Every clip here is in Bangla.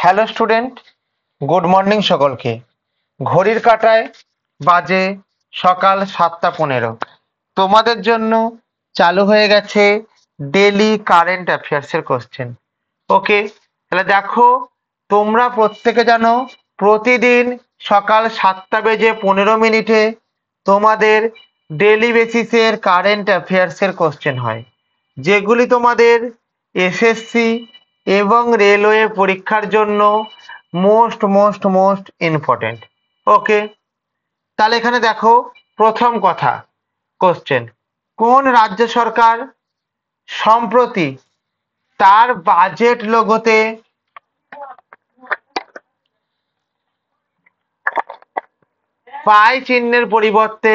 হ্যালো স্টুডেন্ট, গুড মর্নিং সকলকে। ঘড়ির কাঁটায় বাজে সকাল 7:15। তোমাদের জন্য চালু হয়ে গেছে ডেলি কারেন্ট অ্যাফেয়ার্সের কোশ্চেন। ওকে, তাহলে দেখো, তোমরা প্রত্যেকে জানো প্রতিদিন সকাল 7:15 তোমাদের ডেলি বেসিসের কারেন্ট অ্যাফেয়ার্সের কোশ্চেন হয়, যেগুলি তোমাদের এসএসসি এবং রেলওয়ে পরীক্ষার জন্য মোস্ট মোস্ট মোস্ট ইম্পর্টেন্ট। ওকে, তাহলে এখানে দেখো, প্রথম কথা কোশ্চেন, কোন রাজ্য সরকার সম্প্রতি তার বাজেট লোগোতে পাই চিহ্নের পরিবর্তে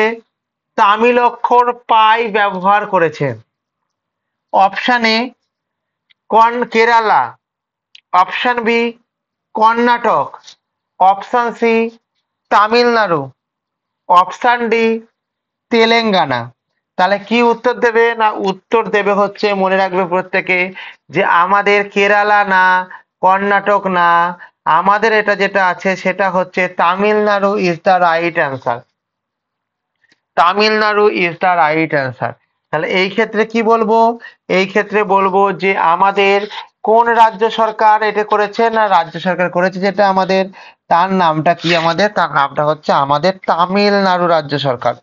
তামিল অক্ষর পাই ব্যবহার করেছে? Option A Kerala, option B Karnataka, option C Tamil Nadu, option D Telangana. তাহলে কি উত্তর দেবে? না, উত্তর দেবে হচ্ছে, মনে রাখবে প্রত্যেকে, যে আমাদের কেরালা না, কর্ণাটক না, আমাদের এটা যেটা আছে সেটা হচ্ছে Tamil Nadu is the right answer. Tamil Nadu is the right answer. তাহলে এই ক্ষেত্রে কি বলবো? এই ক্ষেত্রে বলবো যে আমাদের কোন রাজ্য সরকার এটা করেছে? না, রাজ্য সরকার করেছে যেটা আমাদের, তার নামটা কি? আমাদের তার নামটা হচ্ছে আমাদের তামিলনাড়ু রাজ্য সরকার।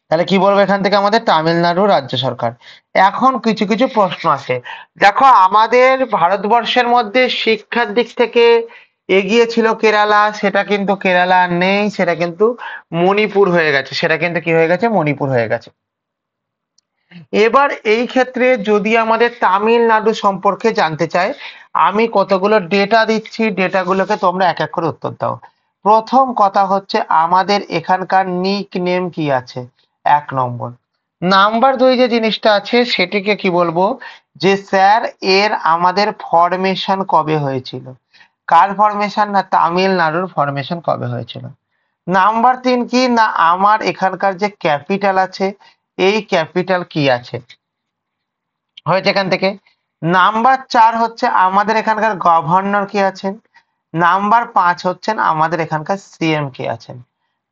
তাহলে কি বলবো এখান থেকে? আমাদের তামিলনাড়ু রাজ্য সরকার। এখন কিছু কিছু প্রশ্ন আছে। দেখো, আমাদের ভারতবর্ষের মধ্যে শিক্ষার দিক থেকে এগিয়ে ছিল কেরালা, সেটা কিন্তু কেরালা নেই, সেটা কিন্তু মণিপুর হয়ে গেছে। সেটা কিন্তু কি হয়ে গেছে? মণিপুর হয়ে গেছে। এবার এই ক্ষেত্রে যদি আমাদের তামিলনাড়ু সম্পর্কে জানতে চাই, আমি কতগুলো ডেটা দিচ্ছি, ডেটাগুলোকে তোমরা এক এক করে উত্তর দাও। প্রথম কথা হচ্ছে, আমাদের এখানকার নিক নেম কি আছে? 1 নম্বর। নাম্বার 2 যে জিনিসটা আছে সেটিকে কি বলবো? যে স্যার, এর আমাদের ফরমেশন কবে হয়েছিল? কার ফরমেশন? না, তামিলনাড়ুর ফরমেশন কবে হয়েছিল? নাম্বার 3 কি? না, আমার এখানকার যে ক্যাপিটাল আছে, এই ক্যাপিটাল কি আছে? হয়েছে এখান থেকে। নাম্বার 4 হচ্ছে আমাদের এখানকার গভর্নর কি আছেন? নাম্বার 5 হচ্ছেন আমাদের এখানকার সিএম কে আছেন।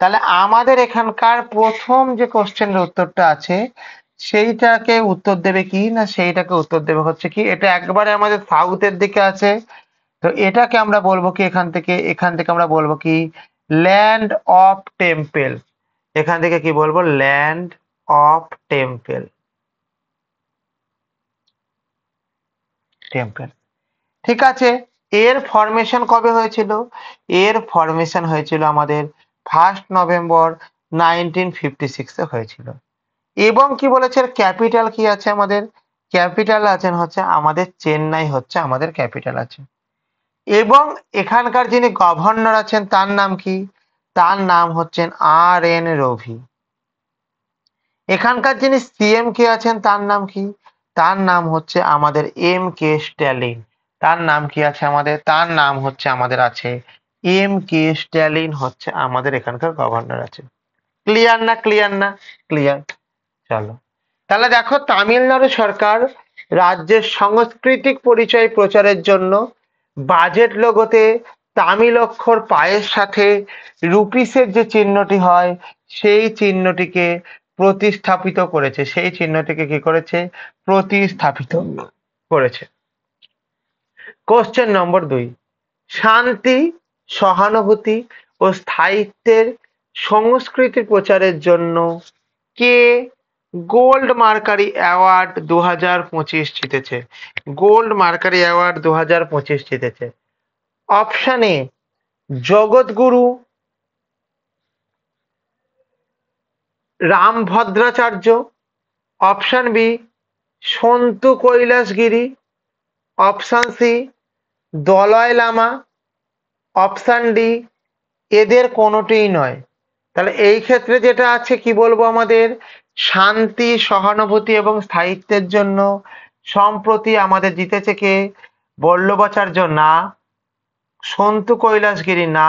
তাহলে আমাদের এখানকার প্রথম যে কোশ্চেনের উত্তরটা আছে সেইটাকে উত্তর দেবে কি? না, সেইটাকে উত্তর দেবে হচ্ছে কি, এটা একবারে আমাদের সাউথের দিকে আছে। তো এটাকে আমরা বলবো কি? এখান থেকে আমরা বলবো কি? Land of temple. এখান থেকে কি বলবো? Land of temple. টেম্পল, ঠিক আছে। এর ফরমেশন কবে হয়েছিল? এর ফরমেশন হয়েছিল আমাদের 1 নভেম্বর 1956 হয়েছিল। এবং কি বলেছে? ক্যাপিটাল কি আছে আমাদের? ক্যাপিটাল আছেন হচ্ছে আমাদের চেন্নাই, হচ্ছে আমাদের ক্যাপিটাল আছে। এবং এখানকার যিনি গভর্নর আছেন তার নাম কি? তার নাম হচ্ছেন আর.এন. রভি। এখানকার যিনি সিএম কে আছেন তার নাম কি? তার নাম হচ্ছে আমাদের এম.কে. স্ট্যালিন। তার নাম কি আছে আমাদের? তার নাম হচ্ছে আমাদের আছে এম.কে. স্ট্যালিন, হচ্ছে আমাদের এখানকার গভর্নর আছে। ক্লিয়ার না? ক্লিয়ার না? ক্লিয়ার। চলো, তাহলে দেখো, তামিলনাড়ু সরকার রাজ্যের সাংস্কৃতিক পরিচয় প্রচারের জন্য বাজেট লোগোতে তামিল অক্ষর পায়ের সাথে রুপিসের যে চিহ্নটি হয় সেই চিহ্নটিকে প্রতিস্থাপিত করেছে। সেই চিহ্নটিকে কি করেছে? প্রতিস্থাপিত করেছে। কোশ্চেন নম্বর 2, শান্তি, সহানুভূতি ও স্থায়িত্বের সংস্কৃতি প্রচারের জন্য কে গোল্ড মার্কারি অ্যাওয়ার্ড 2025 জিতেছে? গোল্ড মার্কারি অ্যাওয়ার্ড 2025 জিতেছে। Option A Jagadguru Rambhadracharya, option B Sant Kailasgiri, option C Dalai Lama, option D এদের কোনোটিই নয়। তাহলে এই ক্ষেত্রে যেটা আছে কি বলবো? আমাদের শান্তি, সহানুভূতি এবং স্থায়িত্বের জন্য সম্প্রতি আমাদের জিতেছে কে? বল্লভাচার্য না, সন্তু কৈলাসগিরি না,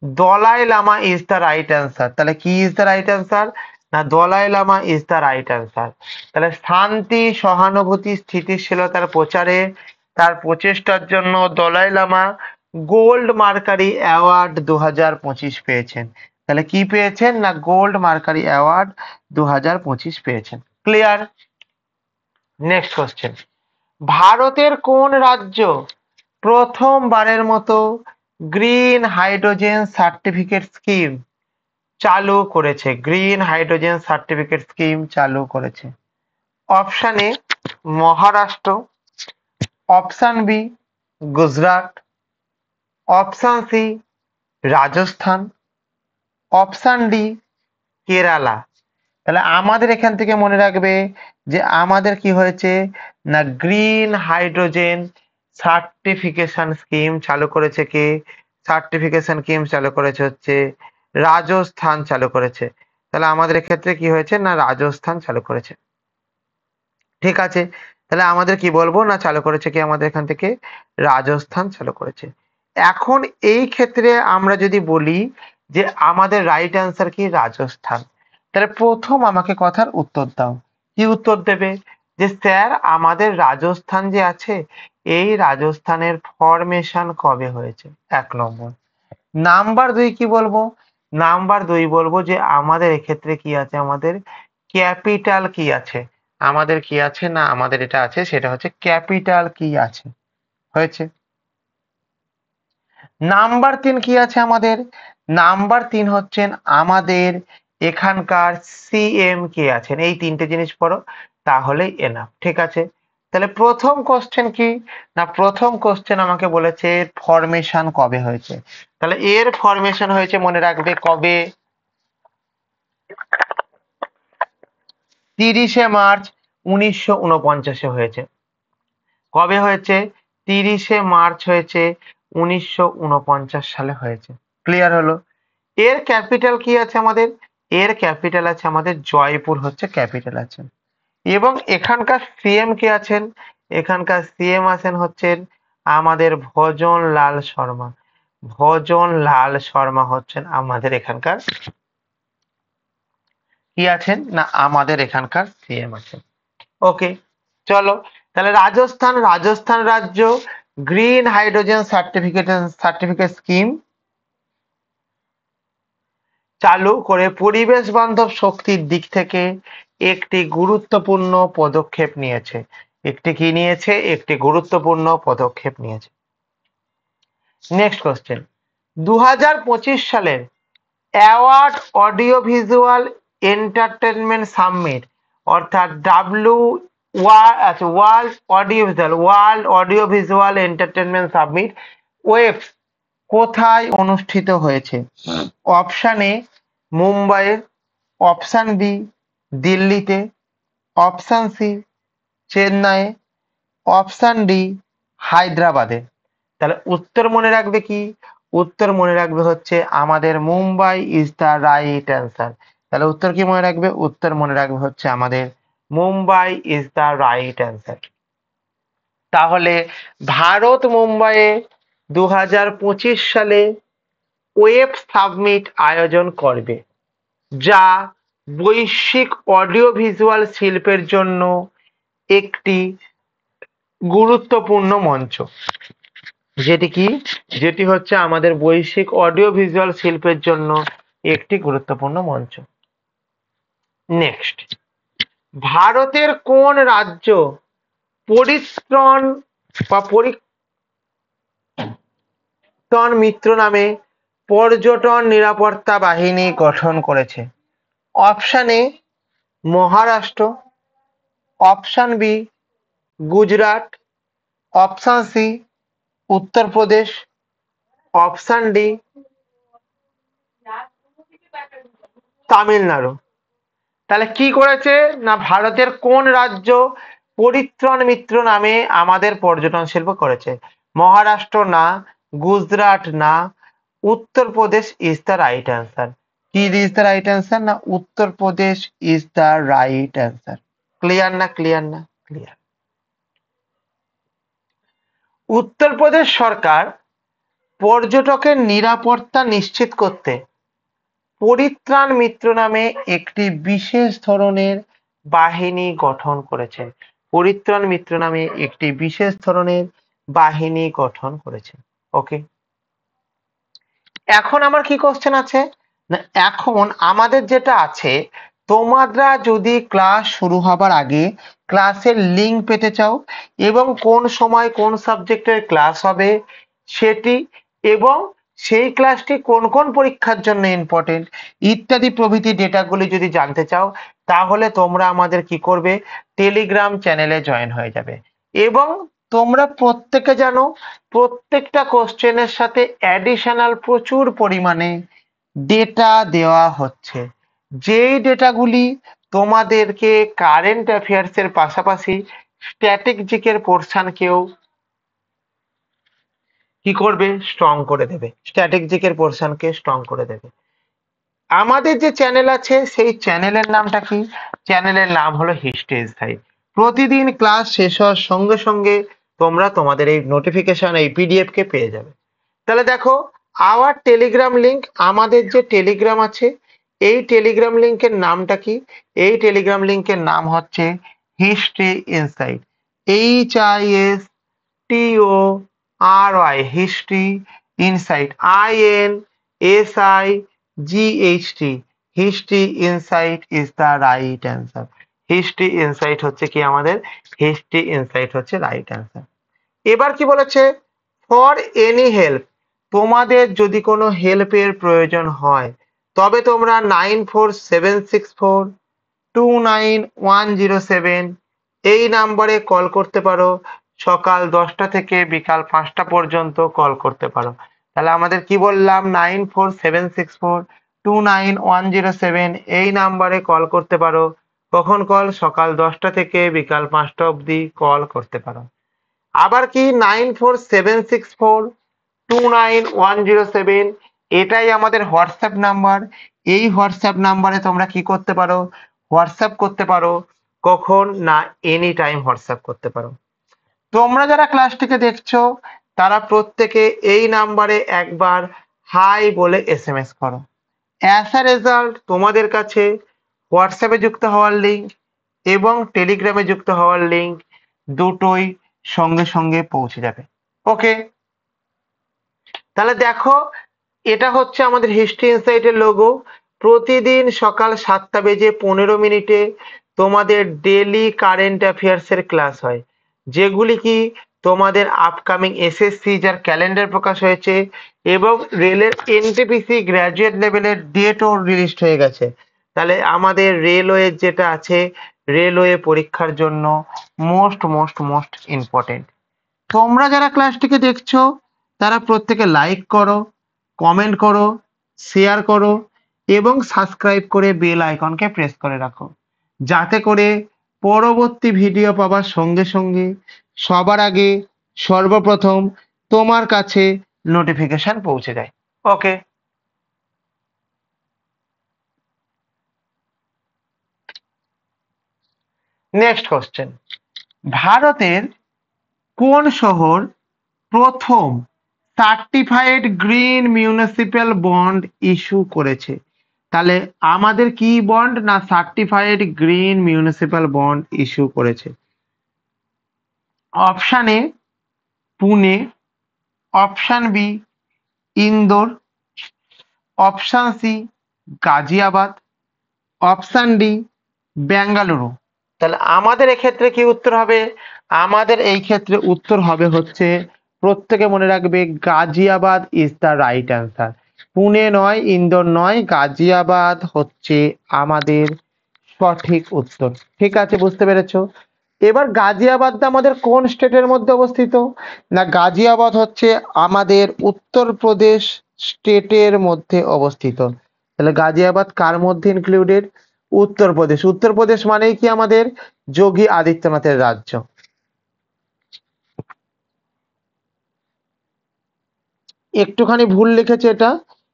Dalai Lama is the right answer. তাহলে কি ইজ দ্য রাইট অ্যান্সার? না, Dalai Lama is the right answer. তাহলে শান্তি, সহানুভূতি, স্থিতিশীলতার প্রচারে তার প্রচেষ্টার জন্য Dalai Lama gold mercury Award 2025 পেয়েছেন। তাহলে কি পেয়েছেন না গোল্ড মার্কারি অ্যাওয়ার্ড 2025 পেয়েছেন। ক্লিয়ার? নেক্সট কোশ্চেন, ভারতের কোন রাজ্য প্রথমবারের মতো গ্রিন হাইড্রোজেন সার্টিফিকেট স্কিম চালু করেছে? গ্রিন হাইড্রোজেন সার্টিফিকেট স্কিম চালু করেছে। Option A Maharashtra, option B Gujarat, option C Rajasthan, option D Kerala. তাহলে আমাদের এখান থেকে মনে রাখবে যে আমাদের কি হয়েছে না গ্রিন হাইড্রোজেন সার্টিফিকেশন স্কিম চালু করেছে কে? সার্টিফিকেশন স্কিম চালু করেছে হচ্ছে রাজস্থান চালু করেছে। তাহলে আমাদের ক্ষেত্রে কি হয়েছে না রাজস্থান চালু করেছে। ঠিক আছে, তাহলে আমাদের কি বলবো না চালু করেছে কি আমাদের এখান থেকে রাজস্থান চালু করেছে। এখন এই ক্ষেত্রে আমরা যদি বলি যে আমাদের রাইট অ্যান্সার কি রাজস্থান, তাহলে প্রথম আমাকে কথার উত্তর দাও। কি উত্তর দেবে? যে স্যার আমাদের রাজস্থান যে আছে এই রাজস্থানের ফরমেশন কবে হয়েছে? 1 নম্বর। নাম্বার 2 কি বলবো? নাম্বার 2 বলবো যে আমাদের এক্ষেত্রে কি আছে, আমাদের ক্যাপিটাল কি আছে? আমাদের কি আছে না আমাদের এটা আছে সেটা হচ্ছে ক্যাপিটাল কি আছে, হয়েছে। নাম্বার 3 কি আছে আমাদের? নাম্বার 3 হচ্ছেন আমাদের এখানকার সিএম কে আছেন। এই তিনটে জিনিস পড়ো তাহলেই এনাফ। ঠিক আছে, তাহলে প্রথম কোশ্চেন কি না প্রথম কোশ্চেন আমাকে বলেছে ফরমেশন কবে হয়েছে। তাহলে এর ফরমেশন হয়েছে মনে রাখবে কবে? 30শে মার্চ 1949 হয়েছে। কবে হয়েছে? 30শে মার্চ হয়েছে 1949 সালে হয়েছে। ক্লিয়ার হলো? এর ক্যাপিটাল কি আছে আমাদের? এর ক্যাপিটাল আছে আমাদের জয়পুর হচ্ছে ক্যাপিটাল আছে। এবং এখানকার সিএম কে আছেন? এখানকার সিএম আছেন হচ্ছেন আমাদের ভজন লাল শর্মা। ভজন লাল শর্মা হচ্ছেন আমাদের এখানকার কি আছেন না আমাদের এখানকার সিএম আছেন। ওকে, চলো তাহলে রাজস্থান রাজ্য গ্রিন হাইড্রোজেন সার্টিফিকেট স্কিম চালু করে পরিবেশ বান্ধব শক্তির দিক থেকে একটি গুরুত্বপূর্ণ পদক্ষেপ নিয়েছে। একটি কি নিয়েছে? একটি গুরুত্বপূর্ণ পদক্ষেপ নিয়েছে। নেক্সট কোশ্চেন, 2025 সালের award audio visual entertainment summit অর্থাৎ world audio visual entertainment summit wave কোথায় অনুষ্ঠিত হয়েছে? অপশন এ মুম্বাইয়ে, অপশন বি দিল্লিতে, অপশন সি চেন্নাইয়ে, অপশন ডি হায়দ্রাবাদে। তাহলে উত্তর মনে রাখবে কি? উত্তর মনে রাখবে হচ্ছে আমাদের Mumbai is the right answer. তাহলে উত্তর কি মনে রাখবে? উত্তর মনে রাখবে হচ্ছে আমাদের Mumbai is the right answer. তাহলে ভারত মুম্বাইয়ে 2025 সালে ওয়েব সাবমিট আয়োজন করবে, যা বৈশ্বিক অডিও ভিজুয়াল শিল্পের জন্য একটি গুরুত্বপূর্ণ মঞ্চ। যেটি হচ্ছে আমাদের বৈশ্বিক অডিও ভিজুয়াল শিল্পের জন্য একটি গুরুত্বপূর্ণ মঞ্চ। নেক্সট, ভারতের কোন রাজ্য পরিত্রাণ মিত্র নামে পর্যটন নিরাপত্তা বাহিনী গঠন করেছে? Option A Maharashtra, option B Gujarat, option C Uttar Pradesh, option D Tamil Nadu. তাহলে কি করেছে না ভারতের কোন রাজ্য পরিত্রাণ মিত্র নামে আমাদের পর্যটন শিল্প করেছে? মহারাষ্ট্র না, গুজরাট না, Uttar Pradesh is the right answer. কি ইজ দ্য রাইট অ্যান্সার না Uttar Pradesh is the right answer. Clear না? ক্লিয়ার না? ক্লিয়ার। উত্তরপ্রদেশ সরকার পর্যটকের নিরাপত্তা নিশ্চিত করতে পরিত্রাণ মিত্র নামে একটি বিশেষ ধরনের বাহিনী গঠন করেছেন। পরিত্রাণ মিত্র নামে একটি বিশেষ ধরনের বাহিনী গঠন করেছে। ওকে, এখন আমার কি কোশ্চেন আছে না, এখন আমাদের যেটা আছে, তোমরা যদি ক্লাস শুরু হবার আগে ক্লাসের লিংক পেতে চাও এবং কোন সময় কোন সাবজেক্টের ক্লাস হবে সেটি, এবং সেই ক্লাসটি কোন কোন পরীক্ষার জন্য ইম্পর্টেন্ট ইত্যাদি প্রভৃতি ডেটাগুলি যদি জানতে চাও, তাহলে তোমরা আমাদের কি করবে, টেলিগ্রাম চ্যানেলে জয়েন হয়ে যাবে। এবং তোমরা প্রত্যেকে জানো, প্রত্যেকটা কোশ্চেনের সাথে অ্যাডিশনাল প্রচুর পরিমাণে ডেটা দেওয়া হচ্ছে, যেই ডেটাগুলি তোমাদেরকে কারেন্ট অ্যাফেয়ার্স এর পাশাপাশি স্ট্র্যাটেজিকের পোর্শনকেও কি করবে, স্ট্রং করে দেবে, স্ট্র্যাটেজিকের পোর্শনকে স্ট্রং করে দেবে। আমাদের যে চ্যানেল আছে সেই চ্যানেলের নামটা কি, চ্যানেলের নাম হলো হিস্ট্রি ইনসাইট। প্রতিদিন ক্লাস শেষ হওয়ার সঙ্গে সঙ্গে তোমরা তোমাদের এই নোটিফিকেশন, এই পিডিএফ কে পেয়ে যাবে। তাহলে দেখো, আওয়ার টেলিগ্রাম লিংক, আমাদের যে টেলিগ্রাম আছে এই টেলিগ্রাম লিংকের নামটা কি, এই টেলিগ্রাম লিংকের নাম হচ্ছে history insight, HISTORY, history insight, INSIGHT, history insight is the right answer. History insight হচ্ছে কি আমাদের, হিস্ট্রি ইনসাইট হচ্ছে রাইট অ্যান্সার। এবার কি বলেছে, ফর এনি হেল্প, তোমাদের যদি কোনো হেল্পের প্রয়োজন হয় তবে তোমরা 9476429107 এই নাম্বারে কল করতে পারো, সকাল 10টা থেকে বিকাল 5টা পর্যন্ত কল করতে পারো। তাহলে আমাদের কি বললাম, 9476429107 এই নাম্বারে কল করতে পারো। কখন কল, সকাল 10টা থেকে বিকাল 5টা অবধি কল করতে পারো। আবার কি 9476429107, এটাই আমাদের হোয়াটসঅ্যাপ নাম্বার। এই হোয়াটসঅ্যাপ নাম্বারে তোমরা কি করতে পারো, হোয়াটসঅ্যাপ করতে পারো। কখন না, এনি টাইম হোয়াটসঅ্যাপ করতে পারো। তোমরা যারা ক্লাসটিকে দেখছো তারা প্রত্যেকে এই নাম্বারে একবার হাই বলে এসএমএস করো। অ্যাজ আ রেজাল্ট তোমাদের কাছে হোয়াটসঅ্যাপে যুক্ত হওয়ার লিঙ্ক এবং টেলিগ্রামে যুক্ত হওয়ার লিঙ্ক দুটোই সঙ্গে সঙ্গে পৌঁছে যাবে। ওকে, তাহলে দেখো, এটা হচ্ছে আমাদের হিস্ট্রি ইনসাইটের লোগো। প্রতিদিন সকাল 7:15 তোমাদের ডেলি কারেন্ট অ্যাফেয়ার্স এর ক্লাস হয়, যেগুলি কি তোমাদের আপকামিং এসএসসি যার ক্যালেন্ডার প্রকাশ হয়েছে এবং রেলের এনটিপিসি গ্র্যাজুয়েট লেভেলের ডেটও রিলিজ হয়ে গেছে। তাহলে আমাদের রেলওয়ে যেটা আছে, রেলওয়ে পরীক্ষার জন্য মোস্ট মোস্ট মোস্ট ইম্পর্টেন্ট। তোমরা যারা ক্লাসটিকে দেখছো তারা প্রত্যেকে লাইক করো, কমেন্ট করো, শেয়ার করো এবং সাবস্ক্রাইব করে বেল আইকনকে প্রেস করে রাখো, যাতে করে পরবর্তী ভিডিও পাবার সঙ্গে সঙ্গে সবার আগে সর্বপ্রথম তোমার কাছে নোটিফিকেশন পৌঁছে যায়। ওকে, নেক্সট কোশ্চেন, ভারতের কোন শহর প্রথম certified green municipal bond issue করেছে? তাহলে আমাদের কি বন্ড না, certified green municipal bond issue করেছে। Option A Pune, option B Indore, option C Ghaziabad, option D Bengaluru. তাহলে আমাদের এক্ষেত্রে কি উত্তর হবে, আমাদের এই ক্ষেত্রে উত্তর হবে হচ্ছে, প্রত্যেকে মনে রাখবে, Ghaziabad is the right answer. Pune নয়, ইন্দোর নয়, গাজিয়াবাদ হচ্ছে আমাদের সঠিক উত্তর। ঠিক আছে, বুঝতে পেরেছো? এবার গাজিয়াবাদটা আমাদের কোন স্টেটের মধ্যে অবস্থিত না, গাজিয়াবাদ হচ্ছে আমাদের উত্তরপ্রদেশ স্টেটের মধ্যে অবস্থিত। তাহলে গাজিয়াবাদ কার মধ্যে ইনক্লুডেড, উত্তরপ্রদেশ। উত্তরপ্রদেশ মানেই কি আমাদের যোগী আদিত্যনাথের রাজ্য। একটুখানি ভুল লিখেছে, এটা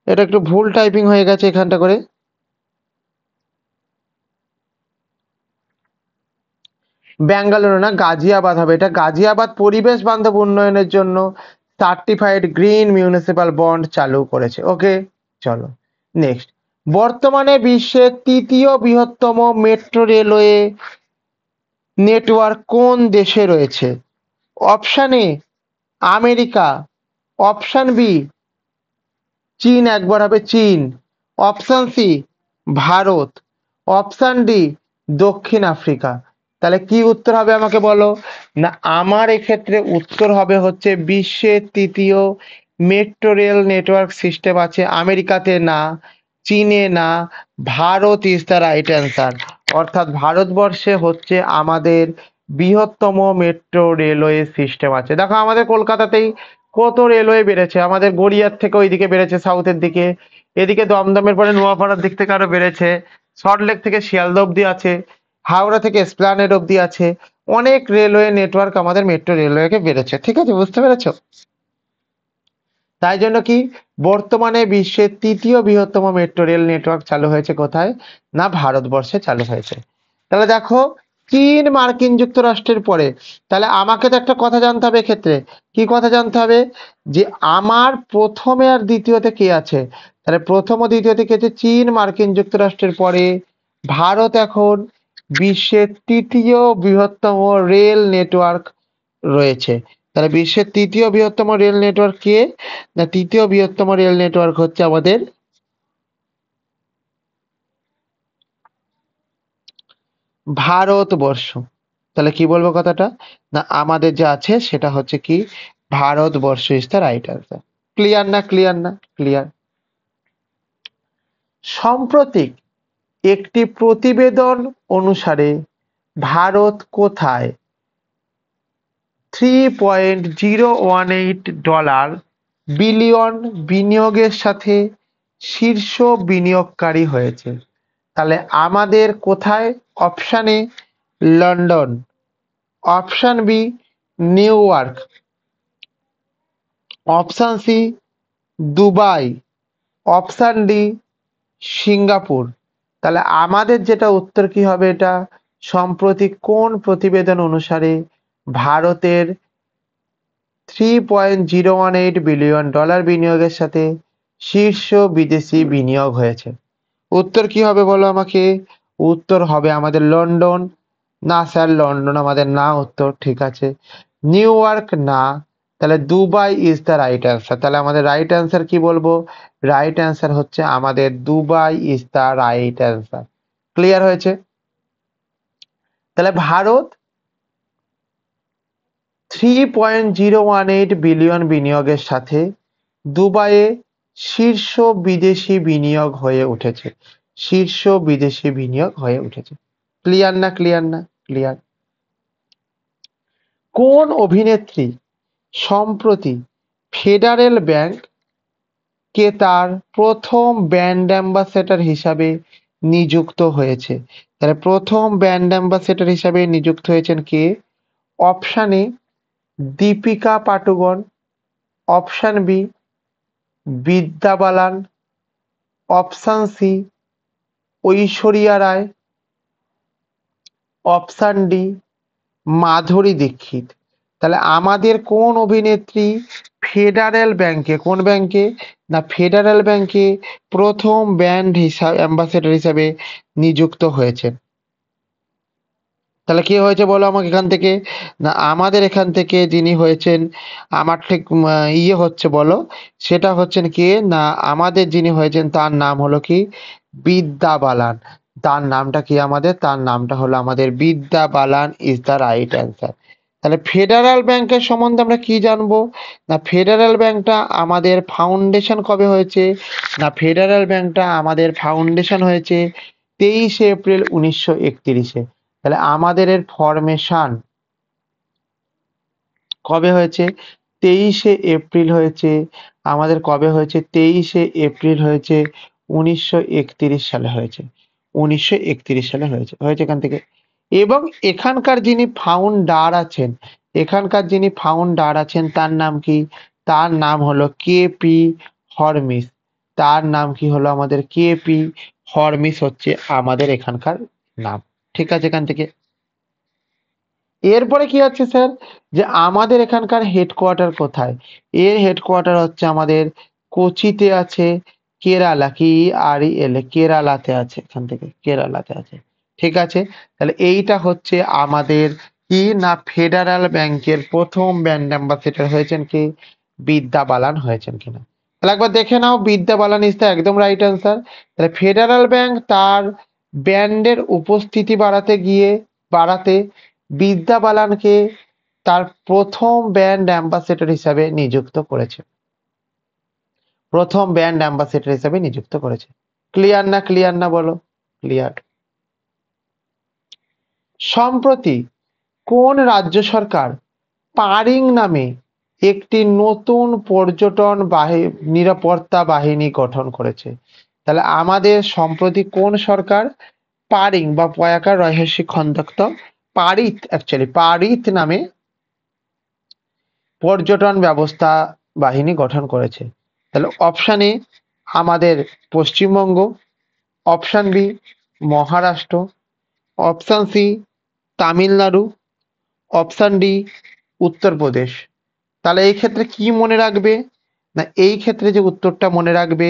এটা একটু ভুল টাইপিং হয়ে গেছে এখানটা করে। বেঙ্গালুরু না, গাজিয়াবাদ হবে। এটা গাজিয়াবাদ পরিবেশ বান্ধব উন্নয়নের জন্য সার্টিফাইড গ্রিন মিউনিসিপাল বন্ড চালু করেছে। ওকে, চলো নেক্সট। বর্তমানে বিশ্বের তৃতীয় বৃহত্তম মেট্রো রেলওয়ে নেটওয়ার্ক কোন দেশে রয়েছে? Option A America, option B চীন, একবার হবে চীন, option C Bharat, option D দক্ষিণ আফ্রিকা। তাহলে কি উত্তর হবে আমাকে বলো। না আমার এক্ষেত্রে উত্তর হবে হচ্ছে বিশ্বের তৃতীয় মেট্রো রেল নেটওয়ার্ক সিস্টেম আছে আমেরিকাতে না, চীনে না, Bharat is the right answer. অর্থাৎ ভারতবর্ষে হচ্ছে আমাদের বৃহত্তম মেট্রো রেলওয়ে সিস্টেম আছে। দেখো আমাদের কলকাতাতেই কত রেলওয়ে বেড়েছে, আমাদের গড়িয়ার থেকে ওইদিকে বেড়েছে সাউথের দিকে, এদিকে দমদমের পরে নোয়াপাড়ার দিক থেকে আরো বেড়েছে, সল্টলেক থেকে শিয়ালদা অব্দি আছে, হাওড়া থেকে এসপ্লানেড অব্দি আছে। অনেক রেলওয়ে নেটওয়ার্ক আমাদের মেট্রো রেলওয়েকে বেড়েছে, ঠিক আছে, বুঝতে পেরেছো? তাই জন্য কি বর্তমানে বিশ্বের তৃতীয় বৃহত্তম মেট্রো রেল নেটওয়ার্ক চালু হয়েছে কোথায়, না ভারতবর্ষে চালু হয়েছে। তাহলে দেখো চীন মার্কিন যুক্তরাষ্ট্রের পরে, তাহলে আমাকে তো একটা কথা জানতে হবে এক্ষেত্রে, কি কথা জানতে হবে, যে আমার প্রথমে আর দ্বিতীয়তে কে আছে। তাহলে প্রথম ও দ্বিতীয়তে কে আছে, চীন মার্কিন যুক্তরাষ্ট্রের পরে ভারত এখন বিশ্বের তৃতীয় বৃহত্তম রেল নেটওয়ার্ক রয়েছে। তাহলে বিশ্বের তৃতীয় বৃহত্তম রেল নেটওয়ার্ক কে, না তৃতীয় বৃহত্তম রেল নেটওয়ার্ক হচ্ছে আমাদের ভারতবর্ষ। তাহলে কি বলবো কথাটা, না আমাদের যা আছে সেটা হচ্ছে কি Bharatvarsha is the right answer. Clear না, ক্লিয়ার না, ক্লিয়ার। সাম্প্রতিক একটি প্রতিবেদন অনুসারে ভারত কোথায় $3.018 বিলিয়ন বিনিয়োগের সাথে শীর্ষ বিনিয়োগকারী হয়েছে। তাহলে আমাদের কোথায়, option A London, option B New York, option C Dubai, option D Singapore. তাহলে আমাদের যেটা উত্তর কি হবে, এটা সম্প্রতি কোন প্রতিবেদন অনুসারে ভারতের $3.018 বিলিয়ন বিনিয়োগের সাথে শীর্ষ বিদেশি বিনিয়োগ হয়েছে। উত্তর কি হবে বলো আমাকে, উত্তর হবে আমাদের লন্ডন। না স্যার লন্ডন আমাদের না উত্তর, ঠিক আছে, নিউ ইয়র্ক না, তাহলে Dubai is the right answer. তাহলে আমাদের রাইট অ্যান্সার কি বলবো, রাইট অ্যান্সার হচ্ছে আমাদের Dubai is the right answer. Clear হয়েছে? তাহলে ভারত 3.018 বিলিয়ন বিনিয়োগের সাথে দুবাইয়ে শীর্ষ বিদেশি বিনিয়োগ হয়ে উঠেছে, শীর্ষ বিদেশি বিনিয়োগ হয়ে উঠেছে। ক্লিয়ার না, ক্লিয়ার না, ক্লিয়ার। কোন অভিনেত্রী সম্প্রতি ফেডারেল ব্যাংক কে তার প্রথম ব্র্যান্ড অ্যাম্বাসেডর হিসাবে নিযুক্ত হয়েছে? তাহলে প্রথম ব্র্যান্ড অ্যাম্বাসেডর হিসাবে নিযুক্ত হয়েছেন কে, option A Deepika Padukone, option B Vidya Balan, option C Aishwarya Rai, option D Madhuri Dixit. তাহলে আমাদের কোন অভিনেত্রী ফেডারেল ব্যাংকে, কোন ব্যাংকে, না ফেডারেল ব্যাংকে প্রথম ব্র্যান্ড অ্যাম্বাসেডর হিসাবে নিযুক্ত হয়েছেন? তাহলে কে হয়েছে বলো আমাকে এখান থেকে, না আমাদের এখান থেকে যিনি হয়েছেন, আমার ঠিক ইয়ে হচ্ছে বলো, সেটা হচ্ছেন কে, না আমাদের যিনি হয়েছেন তার নাম হলো কি বিদ্যা বালান। তার নামটা কি আমাদের, তার নামটা হলো আমাদের Vidya Balan is the right answer. তাহলে ফেডারেল ব্যাংকের সম্বন্ধে আমরা কি জানবো, না ফেডারেল ব্যাংকটা আমাদের ফাউন্ডেশন কবে হয়েছে, না ফেডারেল ব্যাংকটা আমাদের ফাউন্ডেশন হয়েছে 23 এপ্রিল 1931-এ। তাহলে আমাদের এর ফরমেশন কবে হয়েছে, 23 এপ্রিল হয়েছে আমাদের, কবে হয়েছে 23 এপ্রিল হয়েছে 1931 সালে হয়েছে, 1931 সালে হয়েছে, হয়েছে এখান থেকে। এবং এখানকার যিনি ফাউন্ডার আছেন, এখানকার যিনি ফাউন্ডার আছেন তার নাম কি, তার নাম হলো কেপি হরমিস। তার নাম কি হলো আমাদের কেপি হরমিস হচ্ছে আমাদের এখানকার নাম, ঠিক আছে এখান থেকে। এরপরে কি হচ্ছে স্যার, যে আমাদের এখানকার হেডকোয়ার্টার কোথায়, এর হেডকোয়ার্টার হচ্ছে আমাদের কোচিতে আছে, কেরালা, কি আর এল কেরালাতে আছে, এখান থেকে কেরালাতে আছে, ঠিক আছে। তাহলে এইটা হচ্ছে আমাদের কি না ফেডারেল ব্যাংকের প্রথম ব্র্যান্ড অ্যাম্বাসেডর হয়েছেন কি? বিদ্যা বালান হয়েছেন কিনা। তাহলে একবার দেখে নাও, বিদ্যা বালান ইজ দ্য একদম রাইট অ্যান্সার। তাহলে ফেডারেল ব্যাংক তার ব্র্যান্ডের উপস্থিতি বাড়াতে বিদ্যা বালানকে তার প্রথম ব্র্যান্ড অ্যাম্বাসেডর হিসাবে নিযুক্ত করেছে। প্রথম ব্র্যান্ড অ্যাম্বাসেডর হিসাবে নিযুক্ত করেছে। ক্লিয়ার না? ক্লিয়ার না বলো? ক্লিয়ার। সম্প্রতি কোন রাজ্য সরকার পারিং নামে একটি নতুন পর্যটন নিরাপত্তা বাহিনী গঠন করেছে? তাহলে আমাদের সম্প্রতি কোন সরকার পারিং বা পয়াকার রহস্যি খন্দক্ত পারিত নামে পর্যটন ব্যবস্থা বাহিনী গঠন করেছে? তাহলে অপশন এ আমাদের Paschimbanga, option B Maharashtra, option C Tamil Nadu, option D Uttar Pradesh. তাহলে এই ক্ষেত্রে কি মনে রাখবে না, এই ক্ষেত্রে যে উত্তরটা মনে রাখবে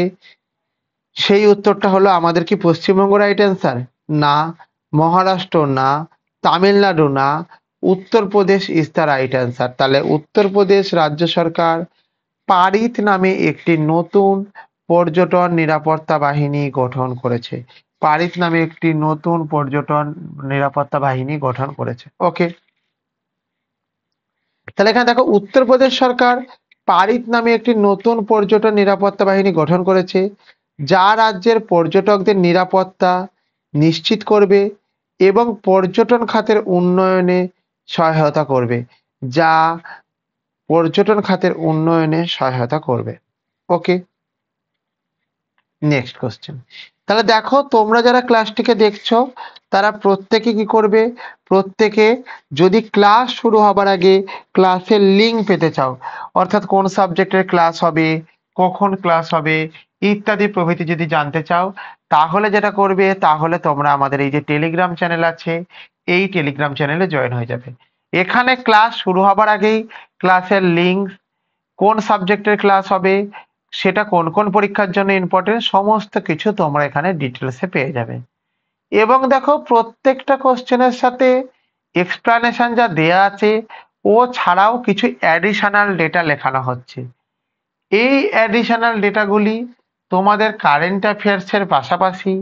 সেই উত্তরটা হলো আমাদের কি পশ্চিমবঙ্গ রাইট অ্যান্সার? না, মহারাষ্ট্র না, তামিলনাড়ু না, Uttar Pradesh is the right answer. তাহলে উত্তরপ্রদেশ রাজ্য সরকার পারিত নামে একটি নতুন পর্যটন নিরাপত্তা বাহিনী গঠন করেছে। পারিত নামে একটি নতুন পর্যটন নিরাপত্তা বাহিনী গঠন করেছে। ওকে, তাহলে এখানে দেখো উত্তরপ্রদেশ সরকার পারিত নামে একটি নতুন পর্যটন নিরাপত্তা বাহিনী গঠন করেছে, যা রাজ্যের পর্যটকদের নিরাপত্তা নিশ্চিত করবে এবং পর্যটন খাতের উন্নয়নে সহায়তা করবে। যা পর্যটন খাতের উন্নয়নে সহায়তা করবে। ওকে, নেক্সট কোশ্চেন। তাহলে দেখো তোমরা যারা ক্লাসটিকে দেখছো তারা প্রত্যেকে কি করবে, প্রত্যেকে যদি ক্লাস শুরু হবার আগে ক্লাসের লিঙ্ক পেতে চাও, অর্থাৎ কোন সাবজেক্টের ক্লাস হবে, কখন ক্লাস হবে ইত্যাদি প্রভৃতি যদি জানতে চাও, তাহলে যেটা করবে, তাহলে তোমরা আমাদের এই যে টেলিগ্রাম চ্যানেল আছে এই টেলিগ্রাম চ্যানেলে জয়েন হয়ে যাবে। এখানে ক্লাস শুরু হবার আগেই ক্লাসের লিঙ্ক, কোন সাবজেক্টের ক্লাস হবে, সেটা কোন কোন পরীক্ষার জন্য ইম্পর্টেন্ট, সমস্ত কিছু তোমরা এখানে ডিটেলসে পেয়ে যাবে। এবং দেখো প্রত্যেকটা কোশ্চেনের সাথে এক্সপ্লানেশন যা দেয়া আছে ও ছাড়াও কিছু অ্যাডিশনাল ডেটা লেখানো হচ্ছে। এই অ্যাডিশনাল ডেটাগুলি তোমাদের কারেন্ট অ্যাফেয়ার্সের পাশাপাশি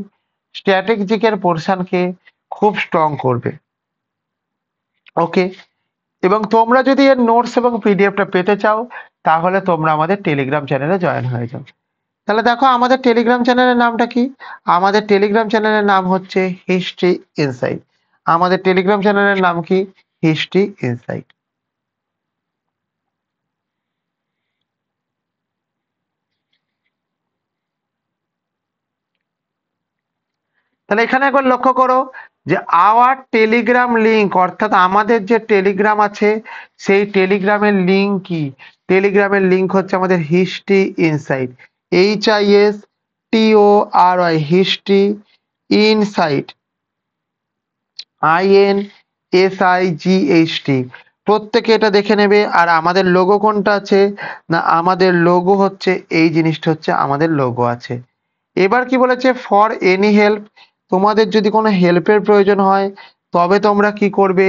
স্ট্র্যাটেজিকের পোর্শনকে খুব স্ট্রং করবে। ওকে, এবং তোমরা যদি এর নোটস এবং পিডিএফটা পেতে চাও তাহলে তোমরা আমাদের টেলিগ্রাম চ্যানেলে জয়েন হয়ে যাও। তাহলে দেখো আমাদের টেলিগ্রাম চ্যানেলের নামটা কি? আমাদের টেলিগ্রাম চ্যানেলের নাম হচ্ছে হিস্ট্রি ইনসাইট। আমাদের টেলিগ্রাম চ্যানেলের নাম কি? History insight. তাহলে এখানে একবার লক্ষ্য করো যে আওয়ার টেলিগ্রাম লিঙ্ক, অর্থাৎ আমাদের যে টেলিগ্রাম আছে সেই টেলিগ্রামের লিঙ্ক কি? টেলিগ্রামের লিঙ্ক হচ্ছে আমাদের history insight, HISTORY, history insight, INSIGHT। প্রত্যেকে এটা দেখে নেবে। আর আমাদের লোগো কোনটা আছে না, আমাদের লোগো হচ্ছে এই জিনিসটা, হচ্ছে আমাদের লোগো আছে। এবার কি বলেছে, ফর এনি হেল্প, তোমাদের যদি কোনো হেল্পের প্রয়োজন হয় তবে তোমরা কি করবে,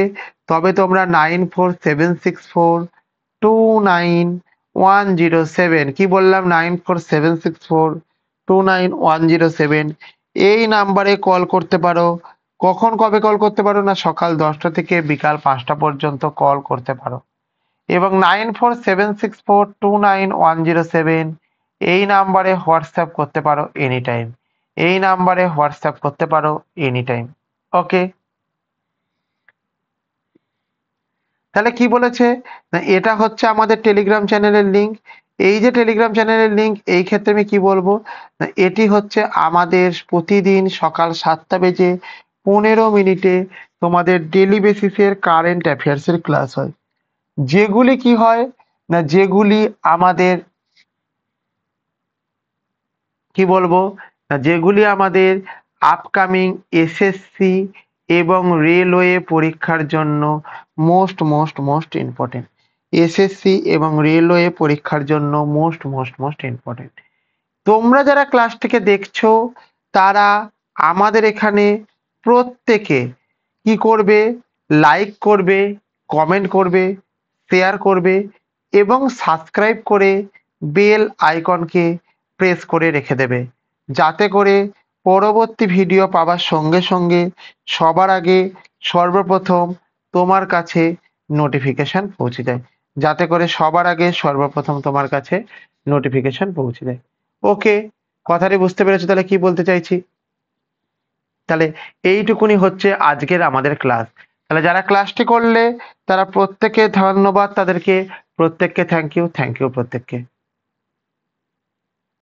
তবে তোমরা 9476429107, কি বললাম, 9476429107 এই নাম্বারে কল করতে পারো। কখন কবে কল করতে পারো না, সকাল 10টা থেকে বিকাল 5টা পর্যন্ত কল করতে পারো। এবং 9476429107 এই নাম্বারে হোয়াটসঅ্যাপ করতে পারো এনি টাইম। এই নাম্বারে হোয়াটসঅ্যাপ করতে পারো এনি টাইম। ওকে, তাহলে কি বলেছে না, এটা হচ্ছে আমাদের টেলিগ্রাম চ্যানেলের লিঙ্ক। এই যে টেলিগ্রাম চ্যানেলের লিঙ্ক, এই ক্ষেত্রে আমি কি বলবো না, এটি হচ্ছে আমাদের প্রতিদিন সকাল 7:15 তোমাদের ডেলি বেসিসের কারেন্ট অ্যাফেয়ার্সের ক্লাস হয়, যেগুলি কি হয় না, যেগুলি আমাদের কি বলবো না, যেগুলি আমাদের আপকামিং এসএসসি এবং রেলওয়ে পরীক্ষার জন্য most most most important. SSC এবং রেলওয়ে পরীক্ষার জন্য মোস্ট মোস্ট মোস্ট ইম্পর্টেন্ট। তোমরা যারা ক্লাসটিকে দেখছো তারা আমাদের এখানে প্রত্যেকে কি করবে লাইক করবে, কমেন্ট করবে, শেয়ার করবে এবং সাবস্ক্রাইব করে বেল আইকনকে প্রেস করে রেখে দেবে, যাতে করে পরবর্তী ভিডিও পাওয়ার সঙ্গে সঙ্গে সবার আগে সর্বপ্রথম তোমার কাছে নোটিফিকেশন পৌঁছে যায়, যাতে করে সবার আগে সর্বপ্রথম তোমার কাছে নোটিফিকেশন পৌঁছে যায়। ওকে, কথাটি বুঝতে পেরেছো তাহলে কি বলতে চাইছি? তাহলে এইটুকুনি হচ্ছে আজকের আমাদের ক্লাস। তাহলে যারা ক্লাসটি করলে তারা প্রত্যেকে ধন্যবাদ, তাদেরকে প্রত্যেককে থ্যাংক ইউ প্রত্যেককে।